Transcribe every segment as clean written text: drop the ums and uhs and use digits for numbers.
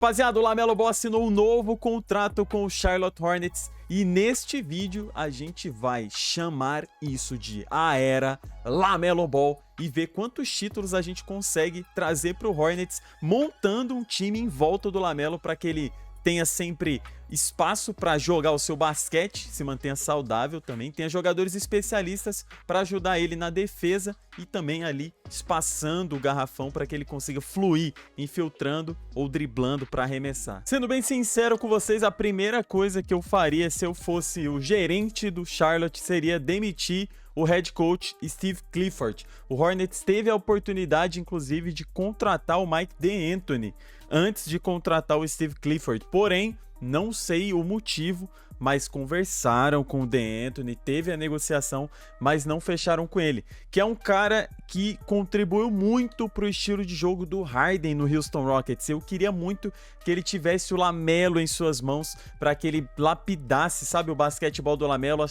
Rapaziada, o LaMelo Ball assinou um novo contrato com o Charlotte Hornets e neste vídeo a gente vai chamar isso de a era LaMelo Ball e ver quantos títulos a gente consegue trazer para o Hornets, montando um time em volta do LaMelo para que ele tenha sempre espaço para jogar o seu basquete, se mantenha saudável também, tenha jogadores especialistas para ajudar ele na defesa e também ali espaçando o garrafão para que ele consiga fluir, infiltrando ou driblando para arremessar. Sendo bem sincero com vocês, a primeira coisa que eu faria se eu fosse o gerente do Charlotte seria demitir o head coach Steve Clifford. O Hornets teve a oportunidade, inclusive, de contratar o Mike D'Antoni antes de contratar o Steve Clifford. Porém, não sei o motivo, mas conversaram com o D'Antoni, teve a negociação, mas não fecharam com ele. Que é um cara que contribuiu muito para o estilo de jogo do Harden no Houston Rockets. Eu queria muito que ele tivesse o LaMelo em suas mãos para que ele lapidasse, sabe, o basquetebol do LaMelo.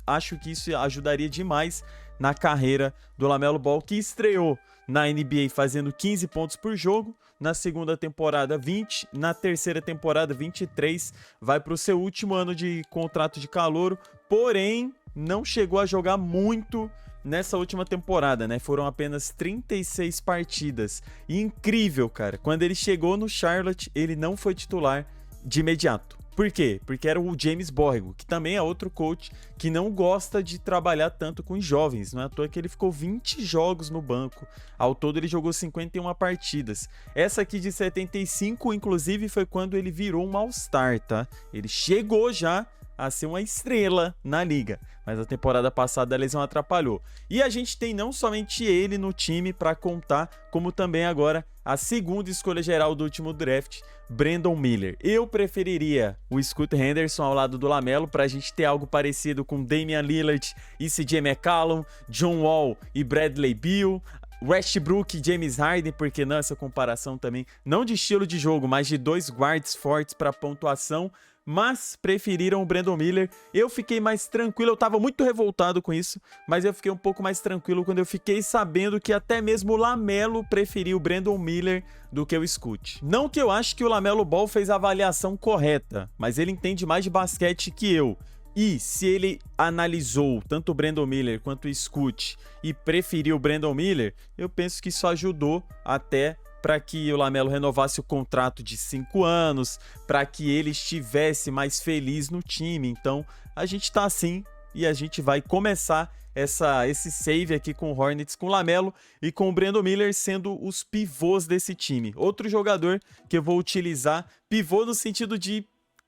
Acho que isso ajudaria demais na carreira do LaMelo Ball, que estreou na NBA fazendo 15 pontos por jogo, na segunda temporada 20, na terceira temporada 23, vai para o seu último ano de contrato de calouro, porém não chegou a jogar muito nessa última temporada, né? Foram apenas 36 partidas. E incrível, cara, quando ele chegou no Charlotte, ele não foi titular de imediato. Por quê? Porque era o James Borrego, que também é outro coach que não gosta de trabalhar tanto com os jovens. Não é à toa que ele ficou 20 jogos no banco. Ao todo ele jogou 51 partidas. Essa aqui de 75, inclusive, foi quando ele virou um All-Star, tá? Ele chegou já a ser uma estrela na liga, mas a temporada passada a lesão atrapalhou. E a gente tem não somente ele no time para contar, como também agora a segunda escolha geral do último draft, Brandon Miller. Eu preferiria o Scoot Henderson ao lado do LaMelo para a gente ter algo parecido com Damian Lillard e CJ McCollum, John Wall e Bradley Beal, Westbrook e James Harden, porque não essa comparação também, não de estilo de jogo, mas de dois guards fortes para pontuação, mas preferiram o Brandon Miller. Eu fiquei mais tranquilo, eu tava muito revoltado com isso, mas eu fiquei um pouco mais tranquilo quando eu fiquei sabendo que até mesmo o LaMelo preferiu o Brandon Miller do que o Scoot. Não que eu ache que o LaMelo Ball fez a avaliação correta, mas ele entende mais de basquete que eu. E se ele analisou tanto o Brandon Miller quanto o Scoot e preferiu o Brandon Miller, eu penso que isso ajudou até para que o LaMelo renovasse o contrato de 5 anos, para que ele estivesse mais feliz no time. Então, a gente tá assim e a gente vai começar esse save aqui com o Hornets, com o LaMelo e com o Brandon Miller sendo os pivôs desse time. Outro jogador que eu vou utilizar, pivô no sentido de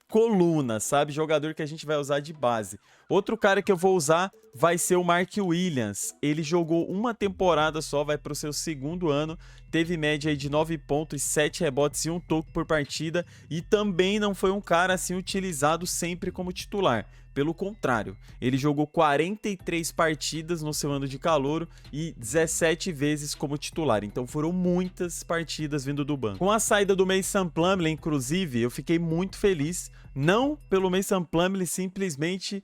coluna, sabe? Jogador que a gente vai usar de base. Outro cara que eu vou usar vai ser o Mark Williams. Ele jogou uma temporada só, vai para o seu segundo ano, teve média aí de 9 pontos, 7 rebotes e 1 toco por partida e também não foi um cara assim utilizado sempre como titular. Pelo contrário, ele jogou 43 partidas no seu ano de calouro e 17 vezes como titular. Então foram muitas partidas vindo do banco. Com a saída do Mason Plumlee, inclusive, eu fiquei muito feliz. Não pelo Mason Plumlee simplesmente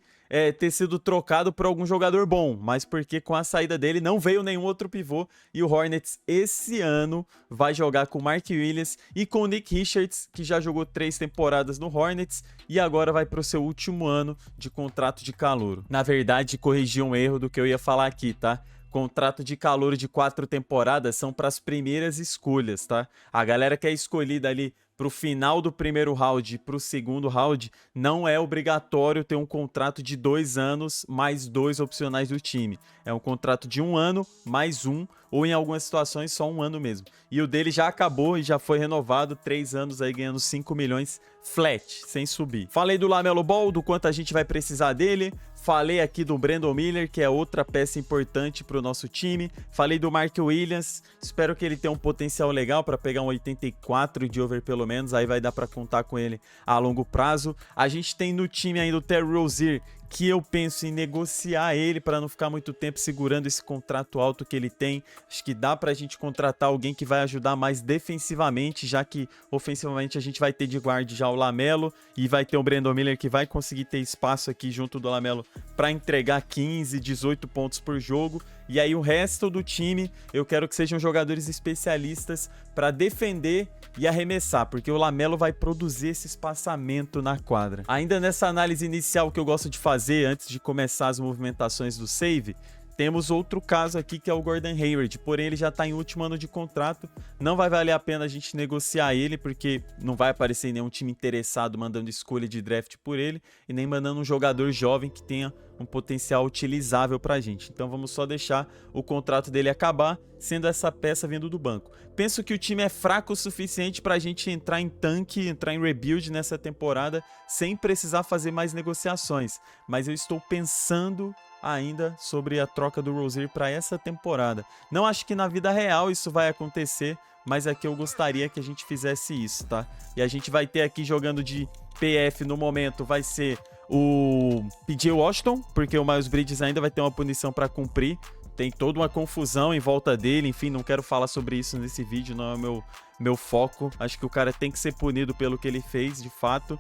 ter sido trocado por algum jogador bom, mas porque com a saída dele não veio nenhum outro pivô e o Hornets esse ano vai jogar com o Mark Williams e com o Nick Richards, que já jogou 3 temporadas no Hornets e agora vai para o seu último ano de contrato de calouro. Na verdade, corrigi um erro do que eu ia falar aqui, tá? Contrato de calouro de 4 temporadas são para as primeiras escolhas, tá? A galera que é escolhida ali pro final do primeiro round e pro segundo round, não é obrigatório ter um contrato de 2 anos mais 2 opcionais do time. É um contrato de 1 ano mais 1, ou em algumas situações só 1 ano mesmo. E o dele já acabou e já foi renovado, 3 anos aí ganhando 5 milhões flat, sem subir. Falei do LaMelo Ball, do quanto a gente vai precisar dele. Falei aqui do Brandon Miller, que é outra peça importante para o nosso time. Falei do Mark Williams, espero que ele tenha um potencial legal para pegar um 84 de over pelo menos, aí vai dar para contar com ele a longo prazo. A gente tem no time ainda o Terry Rozier, que eu penso em negociar ele para não ficar muito tempo segurando esse contrato alto que ele tem. Acho que dá pra gente contratar alguém que vai ajudar mais defensivamente, já que ofensivamente a gente vai ter de guarda já o Lamelo e vai ter o Brandon Miller que vai conseguir ter espaço aqui junto do Lamelo para entregar 15, 18 pontos por jogo. E aí o resto do time eu quero que sejam jogadores especialistas para defender e arremessar, porque o Lamelo vai produzir esse espaçamento na quadra. Ainda nessa análise inicial que eu gosto de fazer antes de começar as movimentações do save, temos outro caso aqui que é o Gordon Hayward, porém ele já está em último ano de contrato, não vai valer a pena a gente negociar ele, porque não vai aparecer nenhum time interessado mandando escolha de draft por ele, e nem mandando um jogador jovem que tenha um potencial utilizável para a gente. Então vamos só deixar o contrato dele acabar, sendo essa peça vindo do banco. Penso que o time é fraco o suficiente para a gente entrar em tanque, entrar em rebuild nessa temporada, sem precisar fazer mais negociações, mas eu estou pensando ainda sobre a troca do Rozier para essa temporada. Não acho que na vida real isso vai acontecer, mas aqui eu gostaria que a gente fizesse isso, tá? E a gente vai ter aqui jogando de PF no momento, vai ser o PJ Washington, porque o Miles Bridges ainda vai ter uma punição para cumprir. Tem toda uma confusão em volta dele, enfim, não quero falar sobre isso nesse vídeo, não é o meu foco. Acho que o cara tem que ser punido pelo que ele fez, de fato.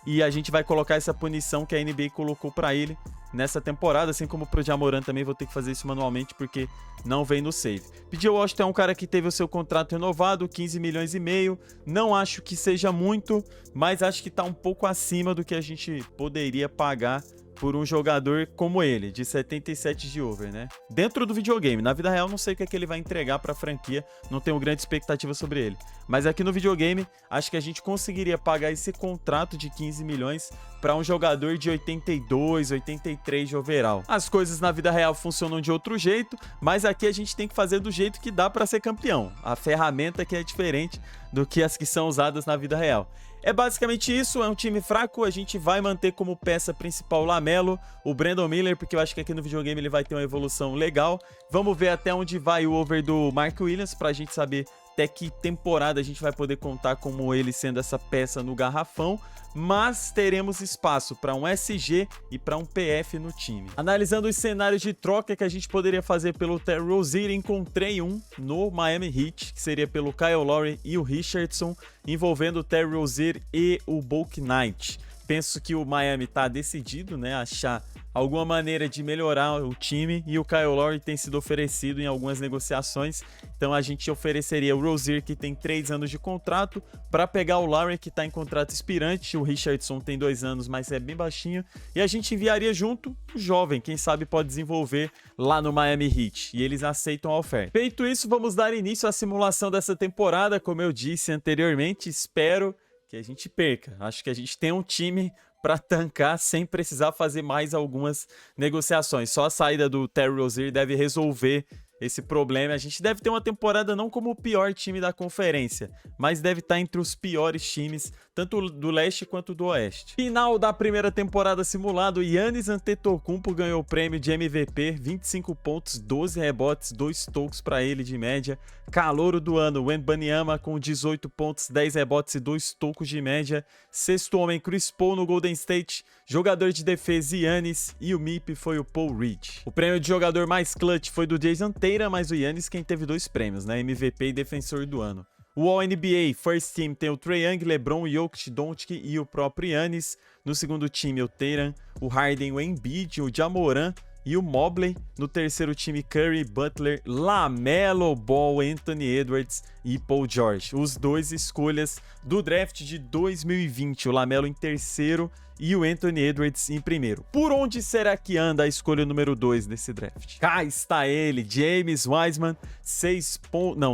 E a gente vai colocar essa punição que a NBA colocou para ele nessa temporada, assim como pro Ja Morant também vou ter que fazer isso manualmente porque não vem no save. PJ Washington é um cara que teve o seu contrato renovado, 15 milhões e meio, não acho que seja muito, mas acho que tá um pouco acima do que a gente poderia pagar por um jogador como ele, de 77 de over, né? Dentro do videogame, na vida real não sei o que é que ele vai entregar pra franquia, não tenho grande expectativa sobre ele. Mas aqui no videogame, acho que a gente conseguiria pagar esse contrato de 15 milhões para um jogador de 82, 83 de overall. As coisas na vida real funcionam de outro jeito, mas aqui a gente tem que fazer do jeito que dá para ser campeão. A ferramenta que é diferente do que as que são usadas na vida real. É basicamente isso, é um time fraco, a gente vai manter como peça principal o Lamelo, o Brandon Miller, porque eu acho que aqui no videogame ele vai ter uma evolução legal. Vamos ver até onde vai o over do Mark Williams, pra gente saber até que temporada a gente vai poder contar como ele sendo essa peça no garrafão, mas teremos espaço para um SG e para um PF no time. Analisando os cenários de troca que a gente poderia fazer pelo Terry Rozier, encontrei um no Miami Heat, que seria pelo Kyle Lowry e o Richardson, envolvendo o Terry Rozier e o Bulk Knight. Penso que o Miami está decidido, né, achar alguma maneira de melhorar o time, e o Kyle Lowry tem sido oferecido em algumas negociações, então a gente ofereceria o Rozier, que tem 3 anos de contrato, para pegar o Lowry, que está em contrato expirante. O Richardson tem 2 anos, mas é bem baixinho, e a gente enviaria junto o jovem, quem sabe pode desenvolver lá no Miami Heat, e eles aceitam a oferta. Feito isso, vamos dar início à simulação dessa temporada. Como eu disse anteriormente, espero que a gente perca. Acho que a gente tem um time para tancar sem precisar fazer mais algumas negociações. Só a saída do Terry Rozier deve resolver esse problema. A gente deve ter uma temporada não como o pior time da conferência, mas deve estar entre os piores times, tanto do leste quanto do oeste. Final da primeira temporada simulado, Giannis Antetokounmpo ganhou o prêmio de MVP, 25 pontos, 12 rebotes, 2 tocos para ele de média. Calouro do ano, Wembanyama com 18 pontos, 10 rebotes e 2 tocos de média. Sexto homem, Chris Paul no Golden State. Jogador de defesa, Giannis, e o MIP foi o Paul Reed. O prêmio de jogador mais clutch foi do Jason Tatum, mas o Giannis quem teve 2 prêmios, né? MVP e defensor do ano. O All-NBA First Team tem o Trae Young, LeBron, Jokic, Doncic e o próprio Giannis. No segundo time, o Tatum, o Harden, o Embiid, o Ja Morant e o Mobley. No terceiro time, Curry, Butler, Lamelo Ball, Anthony Edwards e Paul George. Os 2 escolhas do draft de 2020. O Lamelo em terceiro e o Anthony Edwards em primeiro. Por onde será que anda a escolha número 2 nesse draft? Cá está ele, James Wiseman,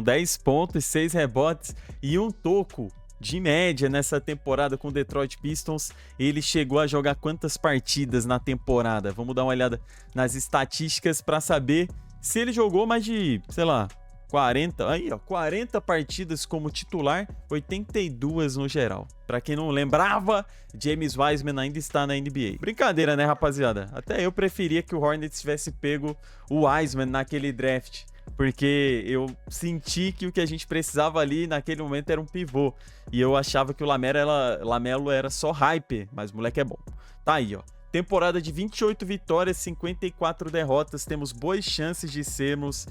10 pontos, 6 rebotes e 1 toco de média nessa temporada com o Detroit Pistons. Ele chegou a jogar quantas partidas na temporada? Vamos dar uma olhada nas estatísticas para saber se ele jogou mais de, sei lá, 40 partidas como titular, 82 no geral. Pra quem não lembrava, James Wiseman ainda está na NBA. Brincadeira, né, rapaziada? Até eu preferia que o Hornets tivesse pego o Wiseman naquele draft, porque eu senti que o que a gente precisava ali naquele momento era um pivô, e eu achava que o Lamelo era só hype, mas o moleque é bom. Tá aí, ó. Temporada de 28 vitórias, 54 derrotas. Temos boas chances de sermos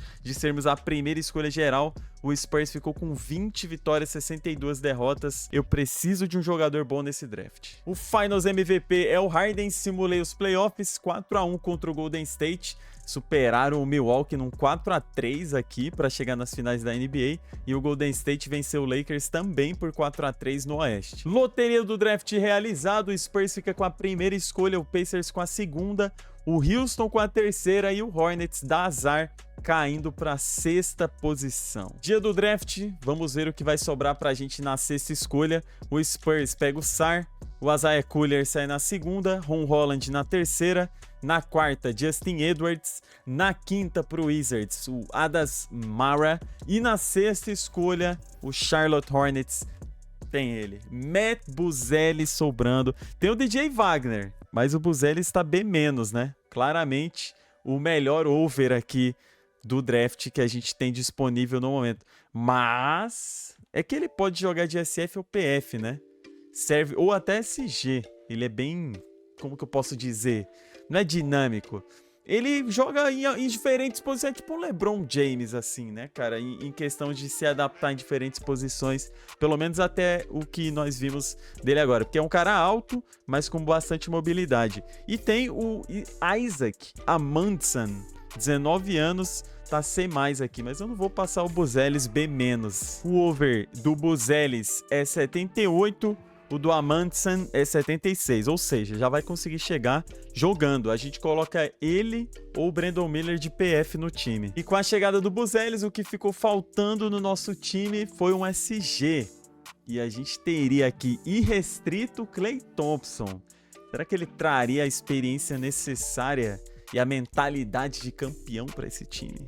a primeira escolha geral. O Spurs ficou com 20 vitórias, 62 derrotas. Eu preciso de um jogador bom nesse draft. O Finals MVP é o Harden. Simulei os playoffs, 4-1 contra o Golden State. Superaram o Milwaukee num 4-3 aqui para chegar nas finais da NBA. E o Golden State venceu o Lakers também por 4-3 no Oeste. Loteria do draft realizado. O Spurs fica com a primeira escolha, o Pacers com a segunda, o Houston com a terceira e o Hornets dá azar, caindo para a 6ª posição. Dia do draft, vamos ver o que vai sobrar para a gente na 6ª escolha. O Spurs pega o Sarr, o Isaiah Collier sai na segunda, Ron Holland na terceira, na quarta, Justin Edwards, na quinta para o Wizards, o Adas Mara, e na 6ª escolha, o Charlotte Hornets tem ele, Matt Buzelis sobrando. Tem o DJ Wagner, mas o Buzelis está B-, né? Claramente o melhor over aqui do draft que a gente tem disponível no momento. Mas é que ele pode jogar de SF ou PF, né? Serve, ou até SG. Ele é bem, como que eu posso dizer? Não é dinâmico. Ele joga em diferentes posições, tipo o LeBron James, assim, né, cara? Em questão de se adaptar em diferentes posições, pelo menos até o que nós vimos dele agora. Porque é um cara alto, mas com bastante mobilidade. E tem o Isaac Amundsen, 19 anos, tá C+ aqui, mas eu não vou passar o Buzelis B-. O over do Buzelis é 78, o do Amundsen é 76, ou seja, já vai conseguir chegar jogando. A gente coloca ele ou o Brandon Miller de PF no time. E com a chegada do Buzelis, o que ficou faltando no nosso time foi um SG. E a gente teria aqui irrestrito Klay Thompson. Será que ele traria a experiência necessária e a mentalidade de campeão para esse time?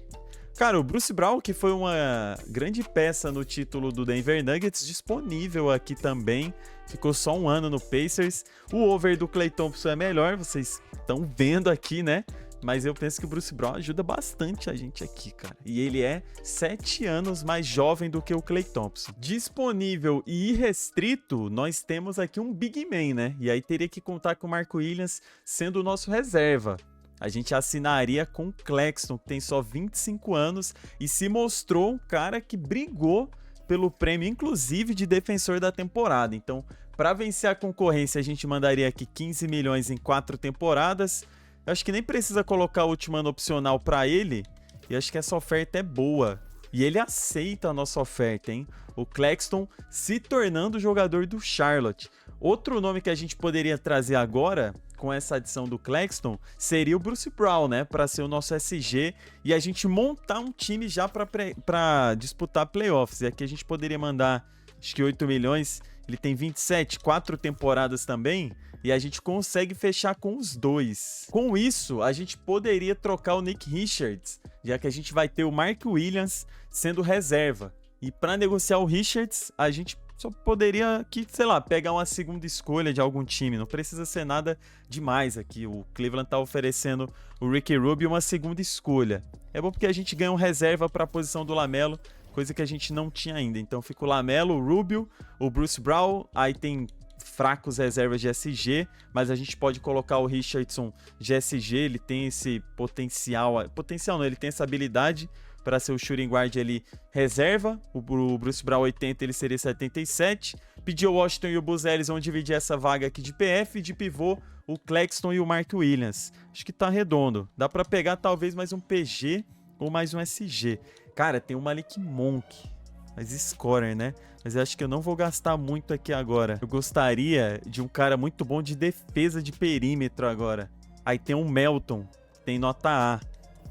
Cara, o Bruce Brown, que foi uma grande peça no título do Denver Nuggets, disponível aqui também. Ficou só um ano no Pacers. O over do Klay Thompson é melhor, vocês estão vendo aqui, né? Mas eu penso que o Bruce Brown ajuda bastante a gente aqui, cara. E ele é 7 anos mais jovem do que o Klay Thompson. Disponível e irrestrito, nós temos aqui um Big Man, né? E aí teria que contar com o Marco Williams sendo o nosso reserva. A gente assinaria com o Claxton, que tem só 25 anos e se mostrou um cara que brigou pelo prêmio, inclusive, de defensor da temporada. Então, para vencer a concorrência, a gente mandaria aqui 15 milhões em 4 temporadas. Eu acho que nem precisa colocar a última ano opcional para ele. E acho que essa oferta é boa. E ele aceita a nossa oferta, hein? O Claxton se tornando jogador do Charlotte. Outro nome que a gente poderia trazer agora, com essa adição do Claxton, seria o Bruce Brown, né? Para ser o nosso SG e a gente montar um time já para disputar playoffs. E aqui a gente poderia mandar, acho que 8 milhões. Ele tem 27, 4 temporadas também. E a gente consegue fechar com os dois. Com isso, a gente poderia trocar o Nick Richards, já que a gente vai ter o Mark Williams sendo reserva. E para negociar o Richards, a gente só poderia aqui, sei lá, pegar uma segunda escolha de algum time. Não precisa ser nada demais aqui. O Cleveland tá oferecendo o Ricky Rubio uma segunda escolha. É bom porque a gente ganha um reserva para a posição do LaMelo, coisa que a gente não tinha ainda. Então fica o LaMelo, o Rubio, o Bruce Brown, aí tem fracos reservas de SG, mas a gente pode colocar o Richardson de SG, ele tem esse potencial não, ele tem essa habilidade para ser o shooting guard ali reserva. O Bruce Brown 80, ele seria 77. PJ Washington e o Buzelis vão dividir essa vaga aqui de PF, de pivô, o Claxton e o Mark Williams. Acho que tá redondo. Dá para pegar talvez mais um PG ou mais um SG. Cara, tem o Malik Monk, mas scorer, né? Mas eu acho que eu não vou gastar muito aqui agora. Eu gostaria de um cara muito bom de defesa de perímetro agora. Aí tem o Melton, tem nota A.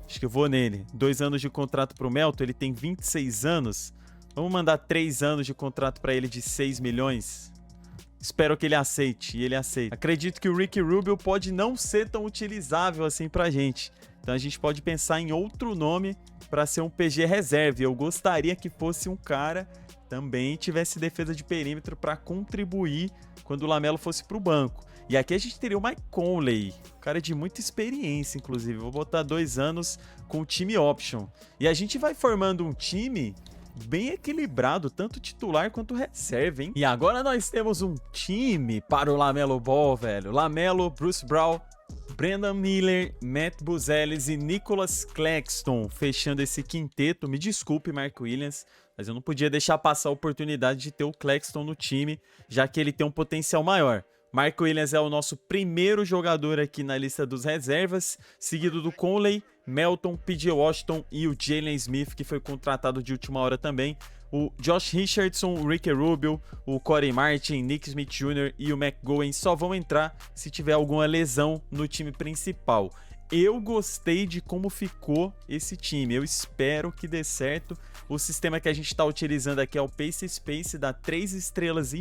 Acho que eu vou nele. 2 anos de contrato pro Melton, ele tem 26 anos. Vamos mandar 3 anos de contrato para ele de 6 milhões. Espero que ele aceite, e ele aceita. Acredito que o Ricky Rubio pode não ser tão utilizável assim pra gente. Então a gente pode pensar em outro nome para ser um PG reserva. Eu gostaria que fosse um cara também tivesse defesa de perímetro para contribuir quando o LaMelo fosse para o banco. E aqui a gente teria o Mike Conley, cara de muita experiência, inclusive. Vou botar 2 anos com o time option. E a gente vai formando um time bem equilibrado, tanto titular quanto reserva, hein? E agora nós temos um time para o LaMelo Ball, velho. LaMelo, Bruce Brown, Brandon Miller, Matt Buzelis e Nicholas Claxton fechando esse quinteto. Me desculpe, Mark Williams, mas eu não podia deixar passar a oportunidade de ter o Claxton no time, já que ele tem um potencial maior. Mark Williams é o nosso primeiro jogador aqui na lista dos reservas, seguido do Conley, Melton, PJ Washington e o Jalen Smith, que foi contratado de última hora também. O Josh Richardson, o Ricky Rubio, o Corey Martin, Nick Smith Jr. e o McGowan só vão entrar se tiver alguma lesão no time principal. Eu gostei de como ficou esse time, eu espero que dê certo. O sistema que a gente está utilizando aqui é o Pace Space, dá 3,5 estrelas.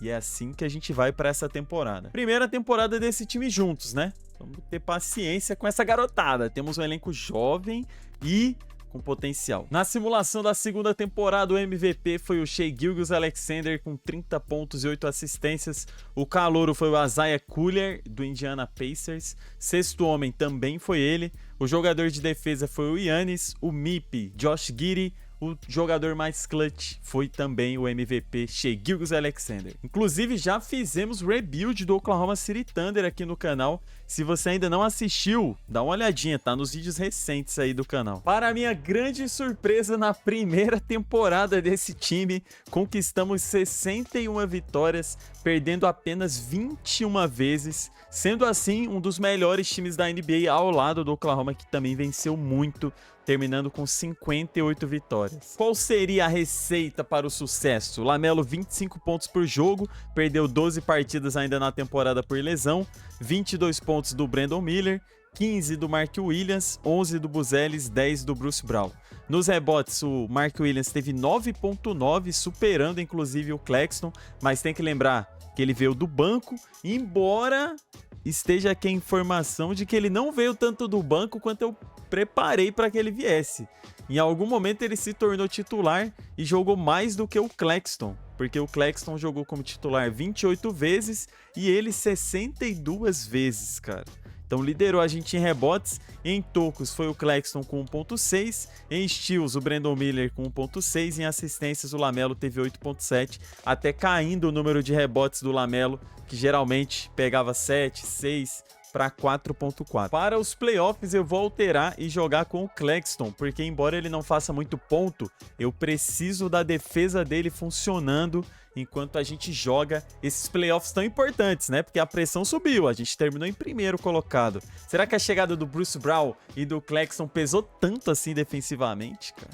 E é assim que a gente vai para essa temporada. Primeira temporada desse time juntos, né? Vamos ter paciência com essa garotada. Temos um elenco jovem e com potencial. Na simulação da segunda temporada, o MVP foi o Shai Gilgeous-Alexander com 30 pontos e 8 assistências. O calouro foi o Isaiah Collier, do Indiana Pacers. Sexto homem também foi ele. O jogador de defesa foi o Giannis. O MIP, Josh Giddey. O jogador mais clutch foi também o MVP Shai Gilgeous-Alexander. Inclusive, já fizemos rebuild do Oklahoma City Thunder aqui no canal. Se você ainda não assistiu, dá uma olhadinha, tá nos vídeos recentes aí do canal. Para minha grande surpresa, na primeira temporada desse time, conquistamos 61 vitórias, perdendo apenas 21 vezes, sendo assim um dos melhores times da NBA ao lado do Oklahoma, que também venceu muito, terminando com 58 vitórias. Qual seria a receita para o sucesso? LaMelo 25 pontos por jogo, perdeu 12 partidas ainda na temporada por lesão, 22 pontos do Brandon Miller, 15 do Mark Williams, 11 do Buzelis, 10 do Bruce Brown. Nos rebotes, o Mark Williams teve 9.9, superando inclusive o Claxton, mas tem que lembrar que ele veio do banco, embora esteja aqui a informação de que ele não veio tanto do banco quanto eu preparei para que ele viesse. Em algum momento ele se tornou titular e jogou mais do que o Claxton, porque o Claxton jogou como titular 28 vezes e ele 62 vezes, cara. Então liderou a gente em rebotes, em tocos foi o Claxton com 1.6, em steals o Brandon Miller com 1.6, em assistências o LaMelo teve 8.7, até caindo o número de rebotes do LaMelo, que geralmente pegava 7, 6 para 4.4. Para os playoffs eu vou alterar e jogar com o Claxton, porque embora ele não faça muito ponto, eu preciso da defesa dele funcionando enquanto a gente joga esses playoffs tão importantes, né? Porque a pressão subiu, a gente terminou em primeiro colocado. Será que a chegada do Bruce Brown e do Claxton pesou tanto assim defensivamente, cara?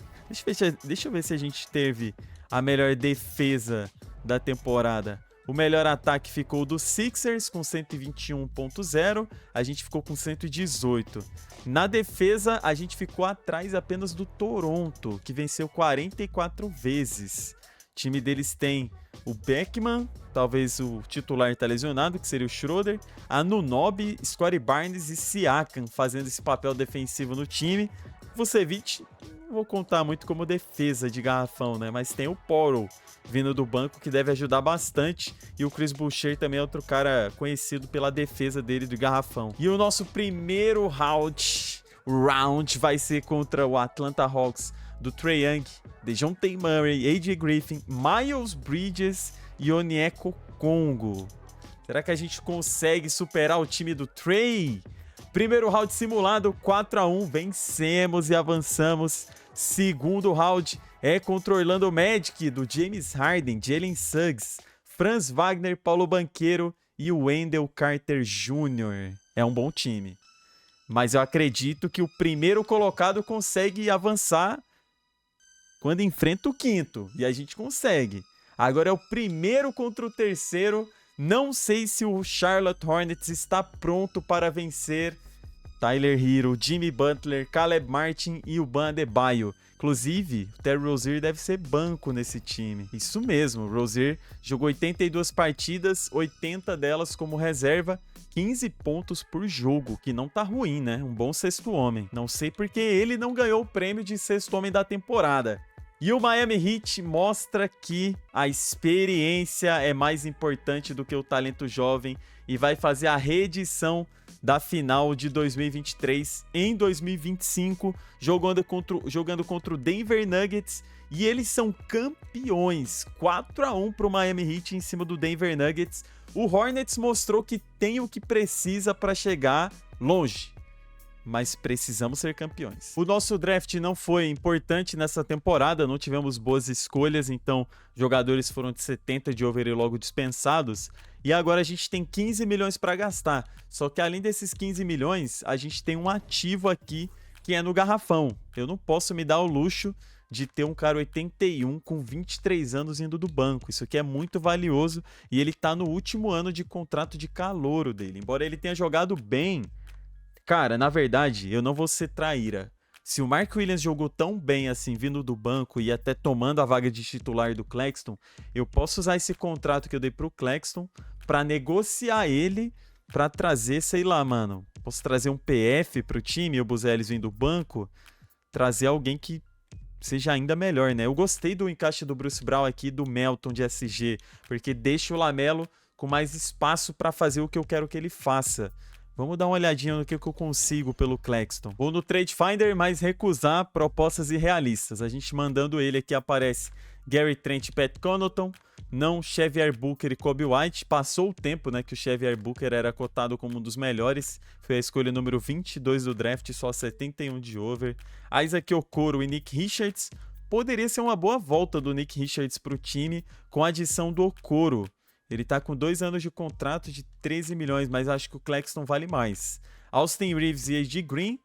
Deixa eu ver se a gente teve a melhor defesa da temporada. O melhor ataque ficou do Sixers com 121.0, a gente ficou com 118. Na defesa, a gente ficou atrás apenas do Toronto, que venceu 44 vezes. O time deles tem o Beckman, talvez o titular está lesionado, que seria o Schroeder, Anunoby, Scottie Barnes e Siakam fazendo esse papel defensivo no time. Vucevic, não vou contar muito como defesa de garrafão, né? Mas tem o Portal vindo do banco que deve ajudar bastante. E o Chris Boucher também é outro cara conhecido pela defesa dele de garrafão. E o nosso primeiro round vai ser contra o Atlanta Hawks do Trae Young, DeJounte Murray, AJ Griffin, Miles Bridges e Onyeka Okongwu. Será que a gente consegue superar o time do Trae? Primeiro round simulado, 4-1, vencemos e avançamos. Segundo round é contra o Orlando Magic, do James Harden, Jalen Suggs, Franz Wagner, Paulo Banchero e o Wendell Carter Jr. É um bom time. Mas eu acredito que o primeiro colocado consegue avançar quando enfrenta o quinto. E a gente consegue. Agora é o primeiro contra o terceiro. Não sei se o Charlotte Hornets está pronto para vencer Tyler Hero, Jimmy Butler, Caleb Martin e o Bam Adebayo. Inclusive, o Terry Rozier deve ser banco nesse time. Isso mesmo, o Rozier jogou 82 partidas, 80 delas como reserva, 15 pontos por jogo, que não tá ruim, né? Um bom sexto homem. Não sei porque ele não ganhou o prêmio de sexto homem da temporada. E o Miami Heat mostra que a experiência é mais importante do que o talento jovem e vai fazer a reedição da final de 2023 em 2025, jogando contra o Denver Nuggets, e eles são campeões, 4-1 para o Miami Heat em cima do Denver Nuggets. O Hornets mostrou que tem o que precisa para chegar longe, mas precisamos ser campeões. O nosso draft não foi importante nessa temporada, não tivemos boas escolhas, então jogadores foram de 70 de over e logo dispensados. E agora a gente tem 15 milhões para gastar. Só que além desses 15 milhões, a gente tem um ativo aqui que é no garrafão. Eu não posso me dar o luxo de ter um cara 81 com 23 anos indo do banco. Isso aqui é muito valioso e ele tá no último ano de contrato de calouro dele. Embora ele tenha jogado bem, cara, na verdade, eu não vou ser traíra. Se o Mark Williams jogou tão bem assim, vindo do banco e até tomando a vaga de titular do Claxton, eu posso usar esse contrato que eu dei pro Claxton pra negociar ele, pra trazer, sei lá, mano, posso trazer um PF pro time, o Buzelis vindo do banco, trazer alguém que seja ainda melhor, né? Eu gostei do encaixe do Bruce Brown aqui, do Melton de SG, porque deixa o Lamelo com mais espaço pra fazer o que eu quero que ele faça. Vamos dar uma olhadinha no que eu consigo pelo Claxton. Vou no Trade Finder, mas recusar propostas irrealistas. A gente mandando ele aqui aparece Gary Trent e Pat Connaughton, não Xavier Booker e Kobe White. Passou o tempo, né, que o Xavier Booker era cotado como um dos melhores. Foi a escolha número 22 do draft, só 71 de over. Isaac Okoro e Nick Richards. Poderia ser uma boa volta do Nick Richards para o time com a adição do Okoro. Ele tá com 2 anos de contrato de 13 milhões, mas acho que o Claxton vale mais. Austin Reeves e AJ Green,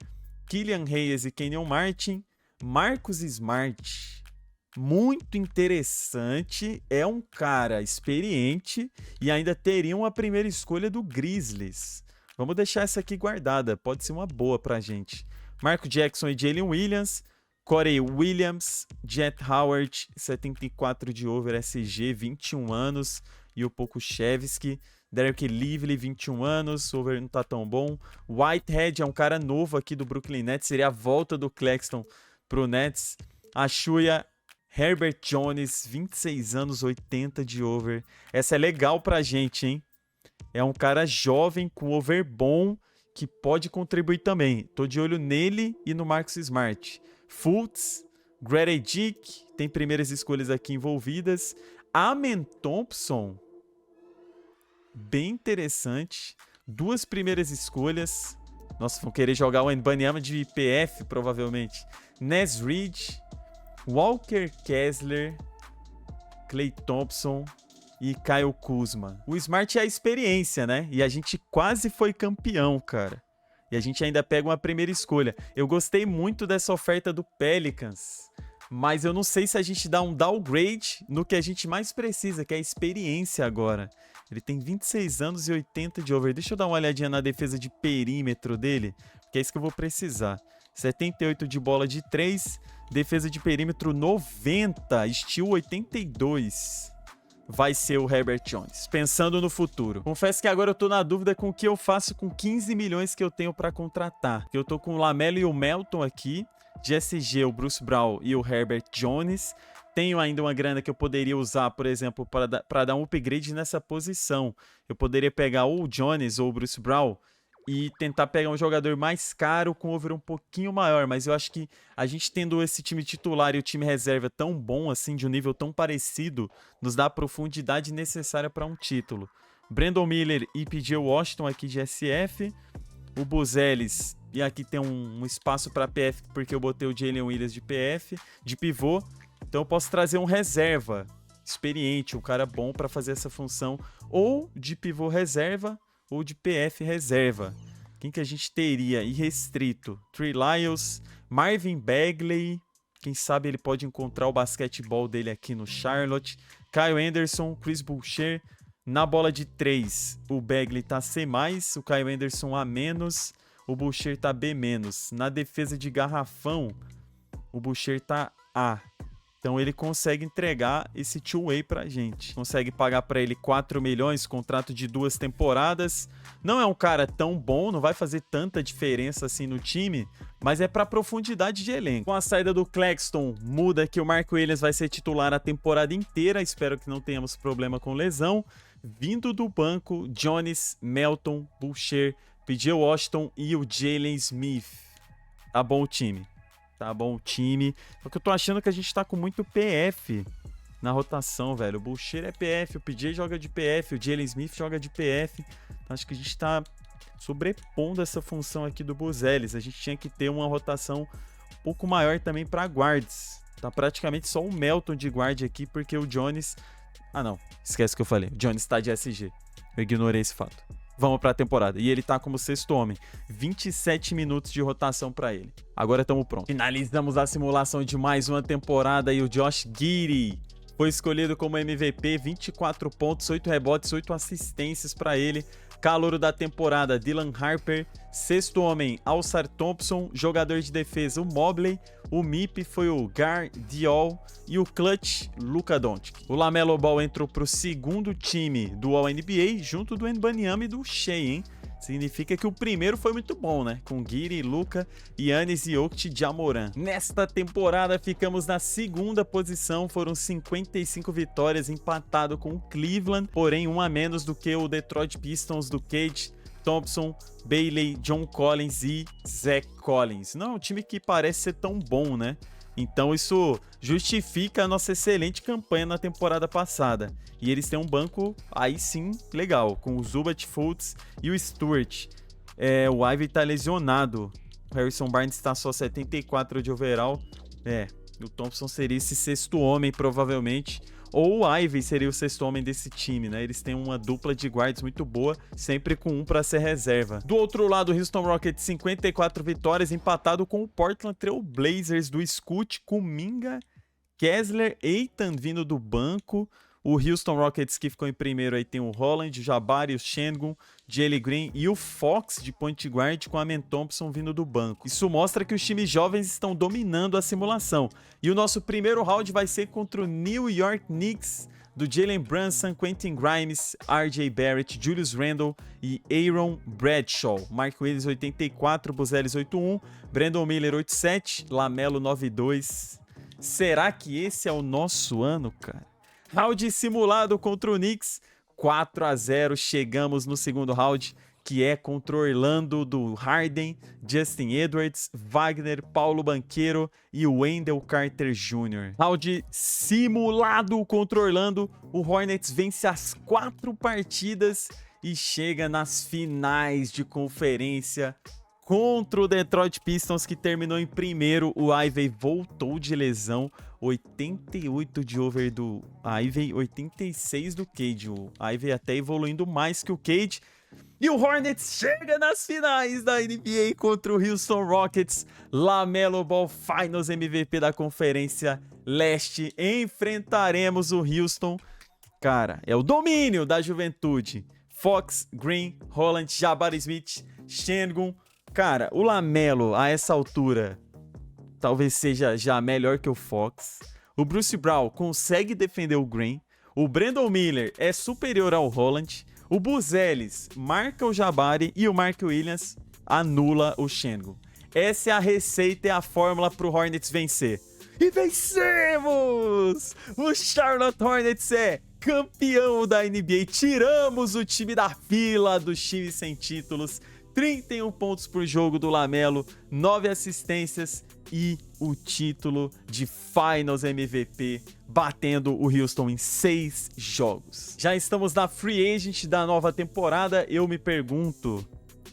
Killian Hayes e Kenyon Martin, Marcus Smart. Muito interessante, é um cara experiente e ainda teria uma primeira escolha do Grizzlies. Vamos deixar essa aqui guardada, pode ser uma boa pra gente. Marco Jackson e Jalen Williams, Corey Williams, Jet Howard, 74 de over SG, 21 anos. E o Pokuševski, Derek Lively, 21 anos, over não tá tão bom. Whitehead é um cara novo aqui do Brooklyn Nets, seria a volta do Claxton pro Nets. Achuia, Herbert Jones, 26 anos, 80 de over. Essa é legal pra gente, hein? É um cara jovem com over bom que pode contribuir também. Tô de olho nele e no Marcus Smart. Fultz, Grady Dick, tem primeiras escolhas aqui envolvidas. Amen Thompson, bem interessante. 2 primeiras escolhas. Nossa, vão querer jogar o Wembanyama de PF, provavelmente. Naz Reid, Walker Kessler, Klay Thompson e Kyle Kuzma. O Smart é a experiência, né? E a gente quase foi campeão, cara. E a gente ainda pega uma primeira escolha. Eu gostei muito dessa oferta do Pelicans, mas eu não sei se a gente dá um downgrade no que a gente mais precisa, que é a experiência agora. Ele tem 26 anos e 80 de over. Deixa eu dar uma olhadinha na defesa de perímetro dele, que é isso que eu vou precisar. 78 de bola de 3, defesa de perímetro 90, estilo 82. Vai ser o Herbert Jones, pensando no futuro. Confesso que agora eu tô na dúvida com o que eu faço com 15 milhões que eu tenho para contratar. Eu tô com o Lamelo e o Melton aqui, de SG, o Bruce Brown e o Herbert Jones. Tenho ainda uma grana que eu poderia usar, por exemplo, para dar um upgrade nessa posição. Eu poderia pegar ou o Jones ou o Bruce Brown e tentar pegar um jogador mais caro com over um pouquinho maior, mas eu acho que a gente tendo esse time titular e o time reserva tão bom, assim, de um nível tão parecido, nos dá a profundidade necessária para um título. Brandon Miller e PJ Washington aqui de SF, o Buzelis, e aqui tem um espaço para PF, porque eu botei o Jalen Williams de PF, de pivô, então eu posso trazer um reserva experiente, um cara bom para fazer essa função, ou de pivô reserva, ou de PF reserva. Quem que a gente teria? Irrestrito. Trey Lyles, Marvin Bagley. Quem sabe ele pode encontrar o basquetebol dele aqui no Charlotte. Kyle Anderson, Chris Boucher. Na bola de 3, o Bagley tá C+, o Kyle Anderson A-, o Boucher tá B-. Na defesa de garrafão, o Boucher tá A. Então ele consegue entregar esse two-way pra gente. Consegue pagar pra ele 4 milhões, contrato de 2 temporadas. Não é um cara tão bom, não vai fazer tanta diferença assim no time, mas é pra profundidade de elenco. Com a saída do Claxton, muda que o Mark Williams vai ser titular a temporada inteira. Espero que não tenhamos problema com lesão. Vindo do banco, Jones, Melton, Boucher, P.J. Washington e o Jalen Smith. Tá bom o time. Tá bom o time. Só que eu tô achando que a gente tá com muito PF na rotação, velho. O Boucher é PF, o PJ joga de PF, o Jalen Smith joga de PF. Então, acho que a gente tá sobrepondo essa função aqui do Buzelis. A gente tinha que ter uma rotação um pouco maior também para guards. Tá praticamente só o Melton de guard aqui, porque o Jones... Ah, não. Esquece o que eu falei. O Jones tá de SG. Eu ignorei esse fato. Vamos para a temporada. E ele tá como sexto homem. 27 minutos de rotação para ele. Agora estamos prontos. Finalizamos a simulação de mais uma temporada e o Josh Giddey foi escolhido como MVP. 24 pontos, 8 rebotes, 8 assistências para ele. Calouro da temporada, Dylan Harper. Sexto homem, Alsar Thompson. Jogador de defesa, o Mobley. O MIP foi o Gar Diol. E o Clutch, Luka Doncic. O LaMelo Ball entrou para o segundo time do All-NBA, junto do Wembanyama e do Shea, hein? Significa que o primeiro foi muito bom, né? Com Giddey, Luka, Giannis e Jokic, Jamoran. Nesta temporada ficamos na segunda posição, foram 55 vitórias, empatado com o Cleveland, porém um a menos do que o Detroit Pistons do Cade Thompson, Bailey, John Collins e Zach Collins. Não é um time que parece ser tão bom, né? Então isso justifica a nossa excelente campanha na temporada passada. E eles têm um banco aí sim legal, com o Zubat, Fultz e o Stewart. O Ivey tá lesionado. O Harrison Barnes está só 74 de overall. O Thompson seria esse sexto homem provavelmente. Ou o Ivey seria o sexto homem desse time, né? Eles têm uma dupla de guards muito boa, sempre com um para ser reserva. Do outro lado, o Houston Rockets, 54 vitórias, empatado com o Portland Trail Blazers do Scoot, Kuminga, Kessler, Eitan vindo do banco. O Houston Rockets que ficou em primeiro aí tem o Holland, o Jabari, o Şengün, Jalen Green e o Fox de point guard com a Amen Thompson vindo do banco. Isso mostra que os times jovens estão dominando a simulação. E o nosso primeiro round vai ser contra o New York Knicks do Jalen Brunson, Quentin Grimes, RJ Barrett, Julius Randle e Aaron Bradshaw. Mark Williams 84, Buzelis 81, Brandon Miller 87, LaMelo 92. Será que esse é o nosso ano, cara? Round simulado contra o Knicks, 4-0, chegamos no segundo round, que é contra o Orlando do Harden, Justin Edwards, Wagner, Paulo Banchero e Wendell Carter Jr. Round simulado contra o Orlando, o Hornets vence as 4 partidas e chega nas finais de conferência contra o Detroit Pistons, que terminou em primeiro. O Ivey voltou de lesão, 88 de over do Ivey, 86 do Cade. O Ivey até evoluindo mais que o Cade. E o Hornets chega nas finais da NBA contra o Houston Rockets. LaMelo Ball Finals MVP da Conferência Leste. Enfrentaremos o Houston. Cara, é o domínio da juventude. Fox, Green, Holland, Jabari Smith, Şengün. Cara, o LaMelo a essa altura talvez seja já melhor que o Fox. O Bruce Brown consegue defender o Green. O Brandon Miller é superior ao Holland. O Buzelis marca o Jabari e o Mark Williams anula o Şengün. Essa é a receita e a fórmula para o Hornets vencer. E vencemos! O Charlotte Hornets é campeão da NBA. Tiramos o time da fila dos times sem títulos. 31 pontos por jogo do LaMelo, 9 assistências e o título de Finals MVP, batendo o Houston em 6 jogos. Já estamos na Free Agent da nova temporada. Eu me pergunto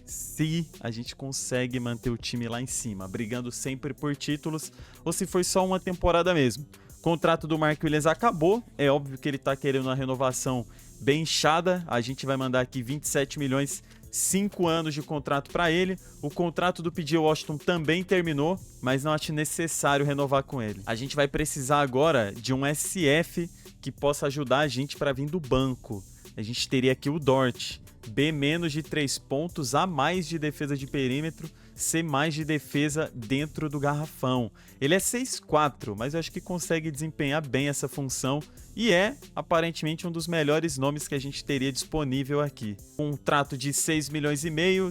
se a gente consegue manter o time lá em cima, brigando sempre por títulos, ou se foi só uma temporada mesmo. O contrato do Mark Williams acabou, é óbvio que ele tá querendo uma renovação bem inchada. A gente vai mandar aqui 27 milhões, 5 anos de contrato para ele. O contrato do P.J. Washington também terminou, mas não acho necessário renovar com ele. A gente vai precisar agora de um SF que possa ajudar a gente para vir do banco. A gente teria aqui o Dort, B menos de 3 pontos, A mais de defesa de perímetro, C mais de defesa dentro do garrafão. Ele é 6'4", mas eu acho que consegue desempenhar bem essa função e é, aparentemente, um dos melhores nomes que a gente teria disponível aqui. Contrato de 6 milhões e meio,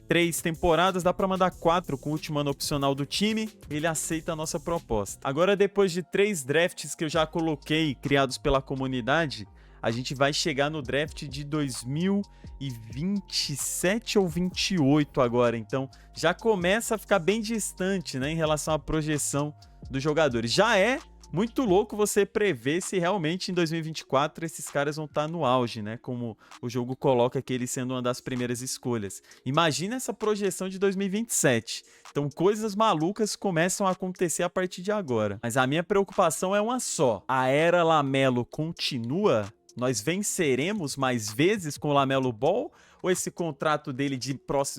3 temporadas, dá para mandar 4 com o último ano opcional do time, ele aceita a nossa proposta. Agora, depois de 3 drafts que eu já coloquei, criados pela comunidade, a gente vai chegar no draft de 2027 ou 28 agora. Então, já começa a ficar bem distante, né, em relação à projeção dos jogadores. Já é muito louco você prever se realmente em 2024 esses caras vão estar no auge, né? Como o jogo coloca que eles sendo uma das primeiras escolhas. Imagina essa projeção de 2027. Então coisas malucas começam a acontecer a partir de agora. Mas a minha preocupação é uma só. A era LaMelo continua? Nós venceremos mais vezes com o LaMelo Ball? Ou esse contrato dele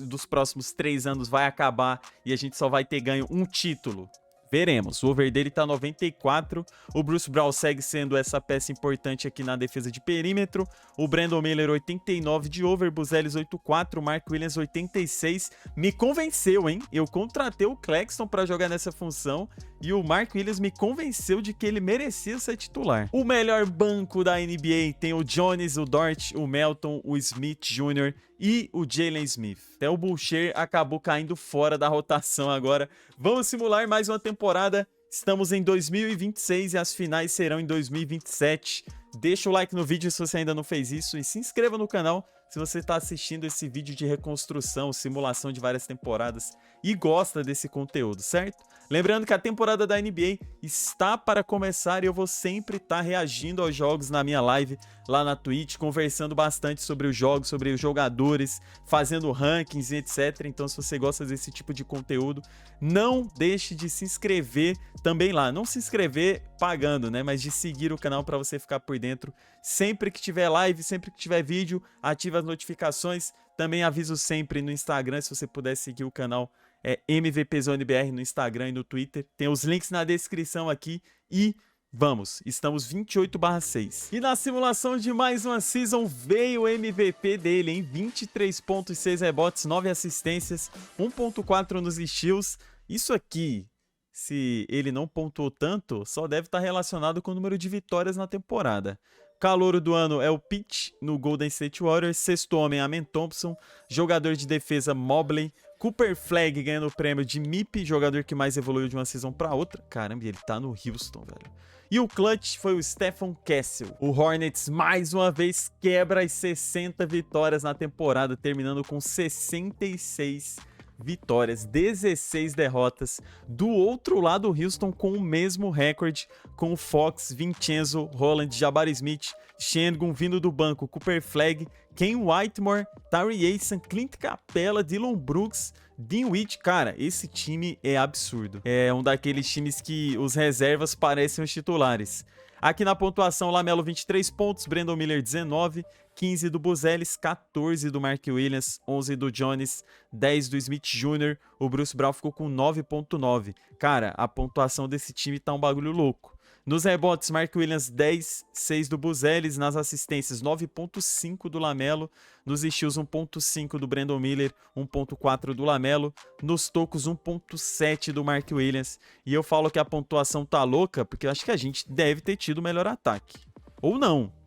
dos próximos 3 anos vai acabar e a gente só vai ter ganho um título? Veremos. O over dele tá 94. O Bruce Brown segue sendo essa peça importante aqui na defesa de perímetro. O Brandon Miller 89 de over, Buzelis 84, o Mark Williams 86. Me convenceu, hein? Eu contratei o Claxton para jogar nessa função e o Mark Williams me convenceu de que ele merecia ser titular. O melhor banco da NBA tem o Jones, o Dort, o Melton, o Smith Jr. e o Jalen Smith. Até o Boucher acabou caindo fora da rotação agora. Vamos simular mais uma temporada. Estamos em 2026 e as finais serão em 2027. Deixa o like no vídeo se você ainda não fez isso e se inscreva no canal se você está assistindo esse vídeo de reconstrução, simulação de várias temporadas e gosta desse conteúdo, certo? Lembrando que a temporada da NBA está para começar e eu vou sempre estar reagindo aos jogos na minha live lá na Twitch, conversando bastante sobre os jogos, sobre os jogadores, fazendo rankings e etc. Então, se você gosta desse tipo de conteúdo, não deixe de se inscrever também lá. Não se inscrever pagando, né? Mas de seguir o canal para você ficar por dentro. Sempre que tiver live, sempre que tiver vídeo, ativa as notificações. Também aviso sempre no Instagram, se você puder seguir o canal. É MVPZoneBR no Instagram e no Twitter. Tem os links na descrição aqui e vamos, estamos 28/6. E na simulação de mais uma season veio o MVP dele, hein? 23 pontos, 6 rebotes, 9 assistências, 1.4 nos steals. Isso aqui, se ele não pontuou tanto, só deve estar relacionado com o número de vitórias na temporada. Calouro do ano é o Pitch no Golden State Warriors, sexto homem Amen Thompson, jogador de defesa Mobley, Cooper Flag ganhando o prêmio de MIP, jogador que mais evoluiu de uma season para outra. Caramba, ele tá no Houston, velho. E o clutch foi o Stephen Castle. O Hornets mais uma vez quebra as 60 vitórias na temporada, terminando com 66 vitórias, 16 derrotas. Do outro lado, o Houston com o mesmo recorde, com o Fox, Vincenzo, Holland, Jabari Smith, Şengün vindo do banco, Cooper Flag, Ken Whitmore, Tari Eason, Clint Capela, Dillon Brooks, Dinwiddie. Cara, esse time é absurdo. É um daqueles times que os reservas parecem os titulares. Aqui na pontuação, LaMelo 23 pontos, Brandon Miller 19, 15 do Buzelis, 14 do Mark Williams, 11 do Jones, 10 do Smith Jr. O Bruce Brown ficou com 9.9. Cara, a pontuação desse time tá um bagulho louco. Nos rebotes, Mark Williams 10, 6 do Buzelis. Nas assistências, 9.5 do LaMelo. Nos steals, 1.5 do Brandon Miller, 1.4 do LaMelo. Nos tocos, 1.7 do Mark Williams. E eu falo que a pontuação tá louca porque eu acho que a gente deve ter tido o melhor ataque. Ou não.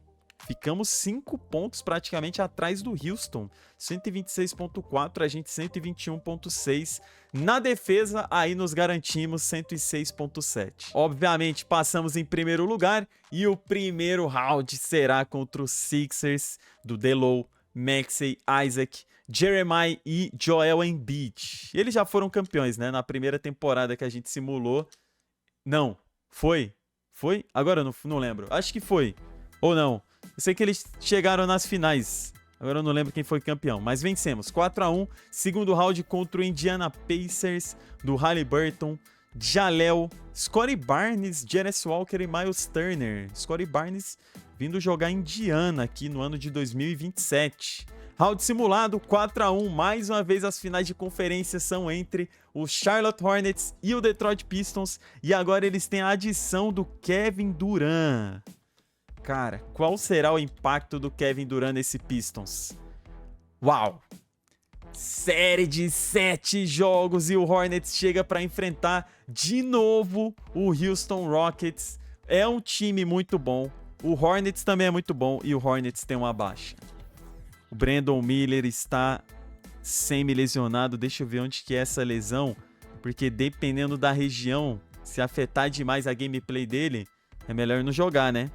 Ficamos 5 pontos praticamente atrás do Houston. 126.4, a gente 121.6. Na defesa, aí nos garantimos 106.7. Obviamente, passamos em primeiro lugar e o primeiro round será contra os Sixers do Delo, Maxey, Isaac, Jeremiah e Joel Embiid. Eles já foram campeões, né? Na primeira temporada que a gente simulou. Não, foi? Foi? Agora eu não lembro. Acho que foi. Ou não. Eu sei que eles chegaram nas finais. Agora eu não lembro quem foi campeão. Mas vencemos. 4-1. Segundo round contra o Indiana Pacers. Do Haliburton. Jalel. Scottie Barnes. Jarvis Walker e Miles Turner. Scottie Barnes vindo jogar em Indiana aqui no ano de 2027. Round simulado. 4-1. Mais uma vez as finais de conferência são entre o Charlotte Hornets e o Detroit Pistons. E agora eles têm a adição do Kevin Durant. Cara, qual será o impacto do Kevin Durant nesse Pistons? Uau! Série de 7 jogos e o Hornets chega para enfrentar de novo o Houston Rockets. É um time muito bom. O Hornets também é muito bom e o Hornets tem uma baixa. O Brandon Miller está semi-lesionado. Deixa eu ver onde que é essa lesão, porque dependendo da região, se afetar demais a gameplay dele, é melhor não jogar, né?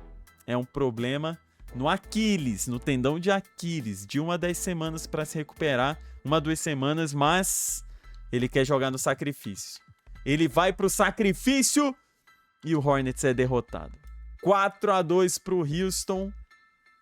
É um problema no Aquiles, no tendão de Aquiles, de 1 a 10 semanas para se recuperar, 1 a 2 semanas, mas ele quer jogar no sacrifício. Ele vai pro sacrifício e o Hornets é derrotado. 4 a 2 pro Houston.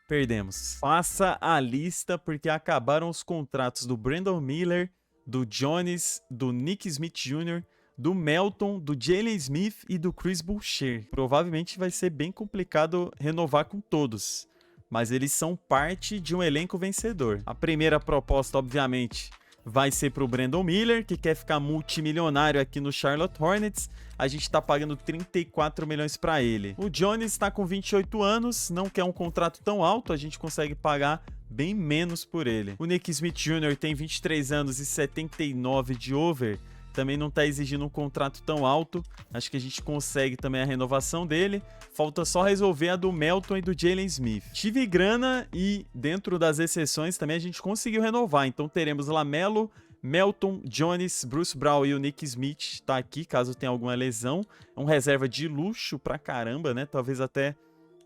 Perdemos. Faça a lista porque acabaram os contratos do Brandon Miller, do Jones, do Nick Smith Jr., do Melton, do Jalen Smith e do Chris Boucher. Provavelmente vai ser bem complicado renovar com todos, mas eles são parte de um elenco vencedor. A primeira proposta, obviamente, vai ser para o Brandon Miller, que quer ficar multimilionário aqui no Charlotte Hornets. A gente está pagando 34 milhões para ele. O Jones está com 28 anos, não quer um contrato tão alto, a gente consegue pagar bem menos por ele. O Nick Smith Jr. tem 23 anos e 79 de over, também não está exigindo um contrato tão alto. Acho que a gente consegue também a renovação dele. Falta só resolver a do Melton e do Jalen Smith. Tive grana e dentro das exceções também a gente conseguiu renovar. Então teremos LaMelo, Melton, Jones, Bruce Brown e o Nick Smith tá aqui, caso tenha alguma lesão. É um reserva de luxo pra caramba, né? Talvez até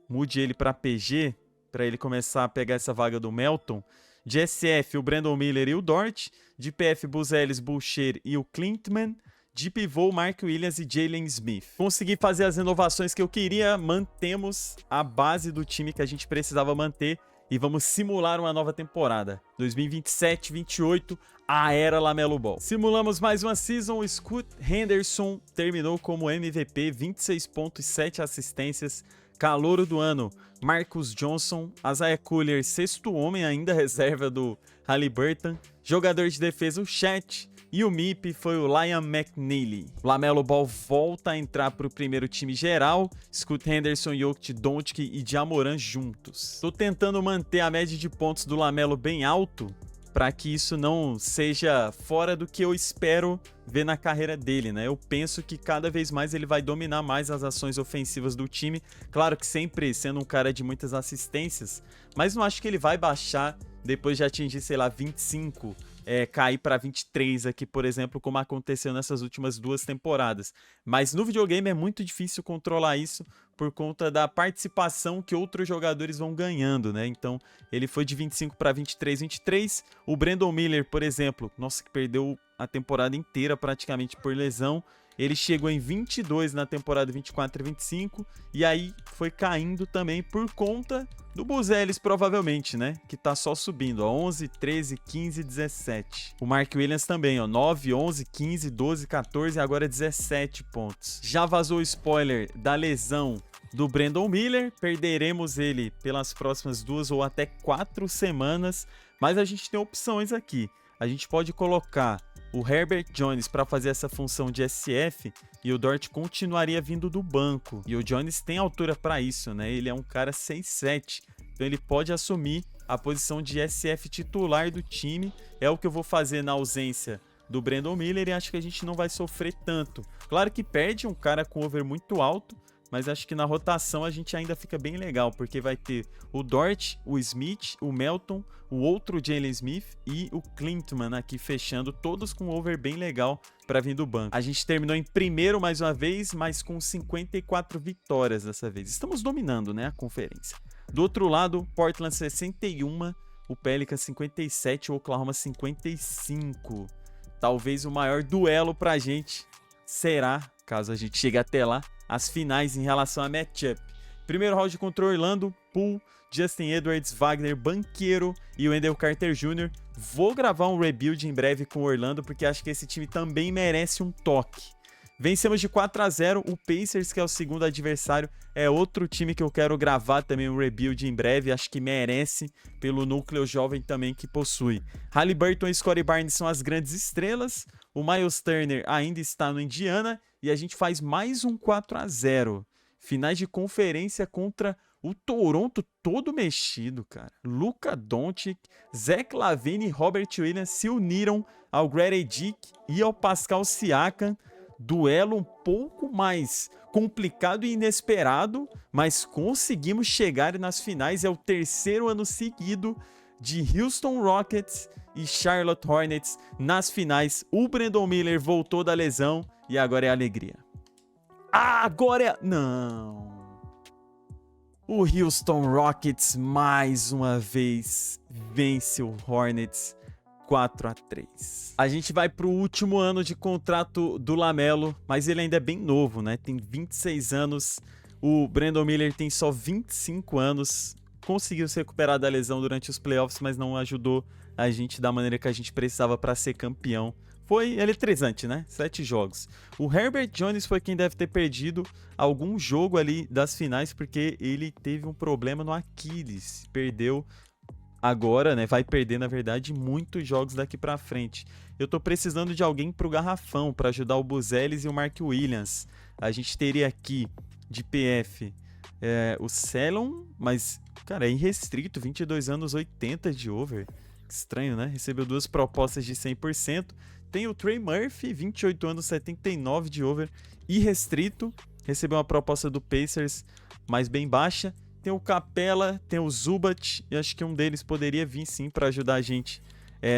mude ele pra PG, pra ele começar a pegar essa vaga do Melton. De SF, o Brandon Miller e o Dort. De PF, Buzelis, Boucher e o Clintman. De pivô, Mark Williams e Jalen Smith. Consegui fazer as renovações que eu queria. Mantemos a base do time que a gente precisava manter. E vamos simular uma nova temporada. 2027-28, a era LaMelo Ball. Simulamos mais uma season. O Scoot Henderson terminou como MVP, 26 pontos, 7 assistências. Calouro do ano, Marcus Johnson. Isaiah Collier, sexto homem, ainda reserva do Haliburton. Jogador de defesa, o Chet. E o MIP foi o Liam McNeely. LaMelo Ball volta a entrar para o primeiro time geral. Scoot Henderson, Jokic, Doncic e Jamoran juntos. Tô tentando manter a média de pontos do LaMelo bem alto, para que isso não seja fora do que eu espero ver na carreira dele, né? Eu penso que cada vez mais ele vai dominar mais as ações ofensivas do time. Claro que sempre sendo um cara de muitas assistências, mas não acho que ele vai baixar depois de atingir, sei lá, 25, cair para 23 aqui, por exemplo, como aconteceu nessas últimas 2 temporadas. Mas no videogame é muito difícil controlar isso por conta da participação que outros jogadores vão ganhando, né? Então, ele foi de 25 para 23. O Brandon Miller, por exemplo, nossa, que perdeu a temporada inteira praticamente por lesão. Ele chegou em 22 na temporada 24 e 25, e aí foi caindo também por conta do Buzelis, provavelmente, né? Que tá só subindo, ó, 11, 13, 15, 17. O Mark Williams também, ó, 9, 11, 15, 12, 14 e agora 17 pontos. Já vazou o spoiler da lesão do Brandon Miller, perderemos ele pelas próximas 2 ou até 4 semanas, mas a gente tem opções aqui. A gente pode colocar o Herbert Jones para fazer essa função de SF e o Dort continuaria vindo do banco. E o Jones tem altura para isso, né? Ele é um cara 6'7", então ele pode assumir a posição de SF titular do time. É o que eu vou fazer na ausência do Brandon Miller e acho que a gente não vai sofrer tanto. Claro que perde um cara com over muito alto, mas acho que na rotação a gente ainda fica bem legal, porque vai ter o Dort, o Smith, o Melton, o outro Jalen Smith e o Clintman aqui fechando, todos com over bem legal para vir do banco. A gente terminou em primeiro mais uma vez, mas com 54 vitórias dessa vez. Estamos dominando, né, a conferência. Do outro lado, Portland 61, o Pelicans 57, o Oklahoma 55. Talvez o maior duelo pra gente será, caso a gente chegue até lá, as finais em relação a matchup. Primeiro round contra Orlando, Poole, Justin Edwards, Wagner, Banchero e o Wendell Carter Jr. Vou gravar um rebuild em breve com o Orlando, porque acho que esse time também merece um toque. Vencemos de 4 a 0, o Pacers, que é o segundo adversário, é outro time que eu quero gravar também um rebuild em breve, acho que merece, pelo núcleo jovem também que possui. Haliburton e Scottie Barnes são as grandes estrelas, o Miles Turner ainda está no Indiana, e a gente faz mais um 4 a 0. Finais de conferência contra o Toronto todo mexido, cara. Luka Doncic, Zach LaVine e Robert Williams se uniram ao Grady Dick e ao Pascal Siakam. Duelo um pouco mais complicado e inesperado, mas conseguimos chegar nas finais. É o terceiro ano seguido de Houston Rockets e Charlotte Hornets nas finais. O Brandon Miller voltou da lesão e agora é alegria. Ah, agora é... Não. O Houston Rockets mais uma vez vence o Hornets 4-3. A gente vai pro último ano de contrato do LaMelo, mas ele ainda é bem novo, né? Tem 26 anos. O Brandon Miller tem só 25 anos. Conseguiu se recuperar da lesão durante os playoffs, mas não ajudou a gente da maneira que a gente precisava para ser campeão. Foi eletrizante, né? 7 jogos. O Herbert Jones foi quem deve ter perdido algum jogo ali das finais, porque ele teve um problema no Aquiles. Perdeu agora, né? Vai perder, na verdade, muitos jogos daqui pra frente. Eu tô precisando de alguém pro garrafão, para ajudar o Buzelis e o Mark Williams. A gente teria aqui, de PF, o Celon, mas, cara, é irrestrito, 22 anos, 80 de over. Estranho, né? Recebeu 2 propostas de 100%. Tem o Trey Murphy, 28 anos, 79 de over, irrestrito. Recebeu uma proposta do Pacers, mas bem baixa. Tem o Capela, tem o Zubat, e acho que um deles poderia vir sim para ajudar a gente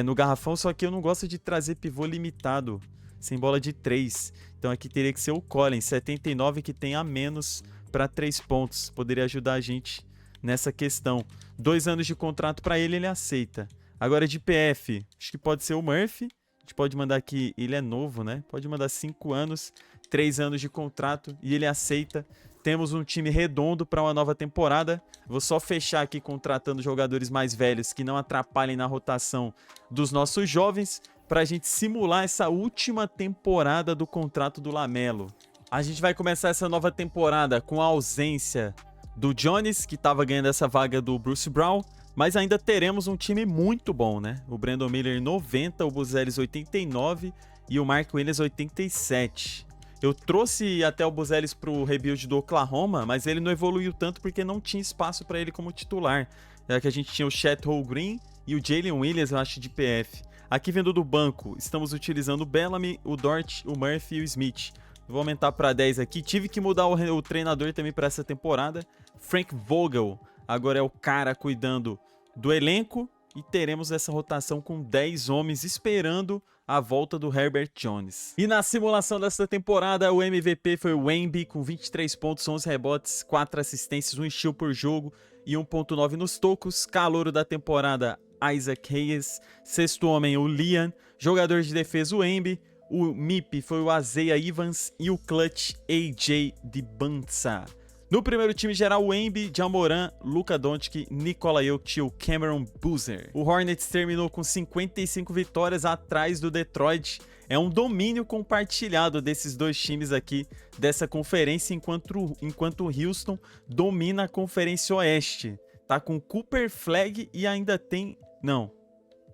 no garrafão, só que eu não gosto de trazer pivô limitado, sem bola de 3. Então aqui teria que ser o Collins, 79, que tem a menos para 3 pontos. Poderia ajudar a gente nessa questão. 2 anos de contrato para ele aceita. Agora de PF, acho que pode ser o Murphy. A gente pode mandar aqui, ele é novo, né? Pode mandar 5 anos, 3 anos de contrato e ele aceita. Temos um time redondo para uma nova temporada. Vou só fechar aqui contratando jogadores mais velhos que não atrapalhem na rotação dos nossos jovens para a gente simular essa última temporada do contrato do LaMelo. A gente vai começar essa nova temporada com a ausência do Jones, que estava ganhando essa vaga do Bruce Brown, mas ainda teremos um time muito bom, né? O Brandon Miller 90, o Buzelis 89 e o Mark Williams 87. Eu trouxe até o Buzelis pro rebuild do Oklahoma, mas ele não evoluiu tanto porque não tinha espaço para ele como titular. Já que a gente tinha o Chet Holmgren e o Jalen Williams, eu acho, de PF. Aqui vindo do banco, estamos utilizando o Bellamy, o Dort, o Murphy e o Smith. Vou aumentar para 10 aqui. Tive que mudar o treinador também para essa temporada. Frank Vogel agora é o cara cuidando do elenco e teremos essa rotação com 10 homens esperando a volta do Herbert Jones. E na simulação dessa temporada, o MVP foi o Wemby com 23 pontos, 11 rebotes, 4 assistências, 1 steal por jogo e 1.9 nos tocos. Calouro da temporada, Isaac Hayes. Sexto homem, o Liam. Jogador de defesa, o Wemby. O MIP foi o Isaiah Evans e o clutch AJ Dibunsa. No primeiro time geral, o Embi, Jamoran, Luka Doncic, Nikola Jokic e o Cameron Boozer. O Hornets terminou com 55 vitórias atrás do Detroit. É um domínio compartilhado desses dois times aqui dessa conferência, enquanto o Houston domina a Conferência Oeste. Tá com Cooper Flag e ainda tem... Não,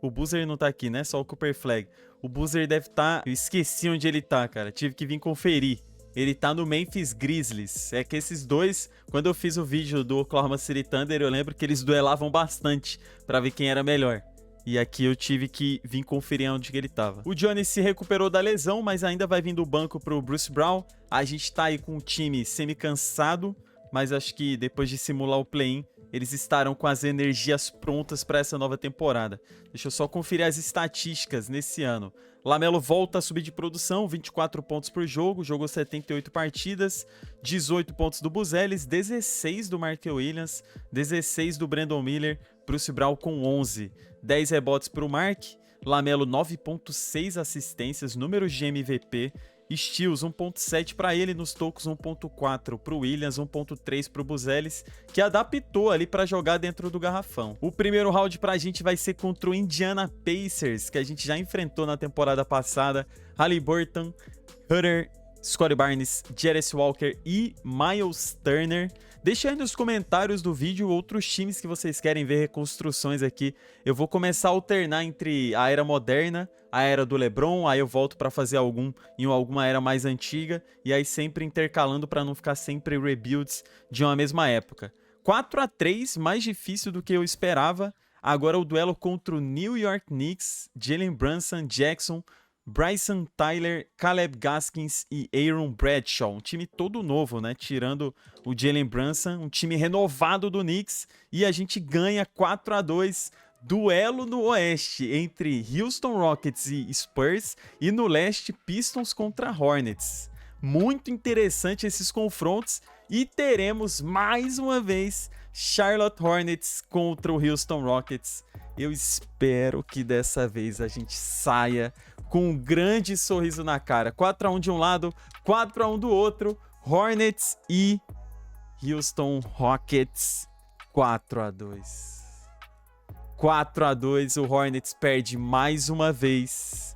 o Boozer não tá aqui, né? Só o Cooper Flag. O Boozer deve estar... Eu esqueci onde ele tá, cara. Tive que vir conferir. Ele tá no Memphis Grizzlies. É que esses dois, quando eu fiz o vídeo do Oklahoma City Thunder, eu lembro que eles duelavam bastante pra ver quem era melhor. E aqui eu tive que vir conferir onde ele tava. O Jones se recuperou da lesão, mas ainda vai vir do banco pro Bruce Brown. A gente tá aí com um time semi-cansado, mas acho que depois de simular o play-in, eles estarão com as energias prontas para essa nova temporada. Deixa eu só conferir as estatísticas nesse ano. LaMelo volta a subir de produção, 24 pontos por jogo, jogou 78 partidas, 18 pontos do Buzelis, 16 do Mark Williams, 16 do Brandon Miller, Bruce Brown com 11, 10 rebotes para o Mark, LaMelo 9.6 assistências, números de MVP, steals 1.7 para ele, nos tocos 1.4 para o Williams, 1.3 para o Buzelis, que adaptou ali para jogar dentro do garrafão. O primeiro round para a gente vai ser contra o Indiana Pacers, que a gente já enfrentou na temporada passada. Haliburton, Hutter, Scottie Barnes, Jarvis Walker e Miles Turner. Deixa aí nos comentários do vídeo outros times que vocês querem ver reconstruções aqui. Eu vou começar a alternar entre a era moderna, a era do LeBron, aí eu volto para fazer alguma era mais antiga, e aí sempre intercalando para não ficar sempre rebuilds de uma mesma época. 4-3, mais difícil do que eu esperava. Agora o duelo contra o New York Knicks, Jalen Brunson, Jackson, Bryson Tyler, Caleb Gaskins e Aaron Bradshaw. Um time todo novo, né? Tirando o Jalen Brunson, um time renovado do Knicks. E a gente ganha 4-2. Duelo no Oeste entre Houston Rockets e Spurs. E no Leste, Pistons contra Hornets. Muito interessante esses confrontos. e teremos mais uma vez Charlotte Hornets contra o Houston Rockets. Eu espero que dessa vez a gente saia com um grande sorriso na cara. 4-1 de um lado, 4-1 do outro. Hornets e Houston Rockets 4-2. 4-2, o Hornets perde mais uma vez.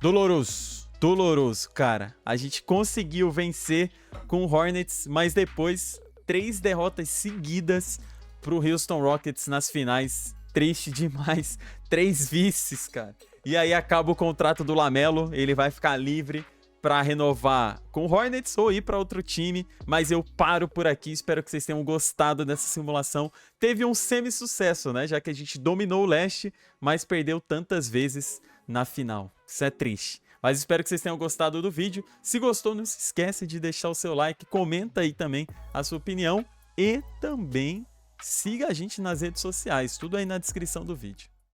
Doloroso, cara. A gente conseguiu vencer com o Hornets, mas depois 3 derrotas seguidas pro Houston Rockets nas finais. Triste demais. 3 vices, cara. E aí acaba o contrato do LaMelo, ele vai ficar livre para renovar com o Hornets ou ir para outro time, mas eu paro por aqui, espero que vocês tenham gostado dessa simulação. Teve um semi-sucesso, né, já que a gente dominou o leste, mas perdeu tantas vezes na final. Isso é triste. Mas espero que vocês tenham gostado do vídeo. Se gostou, não se esquece de deixar o seu like, comenta aí também a sua opinião e também siga a gente nas redes sociais, tudo aí na descrição do vídeo.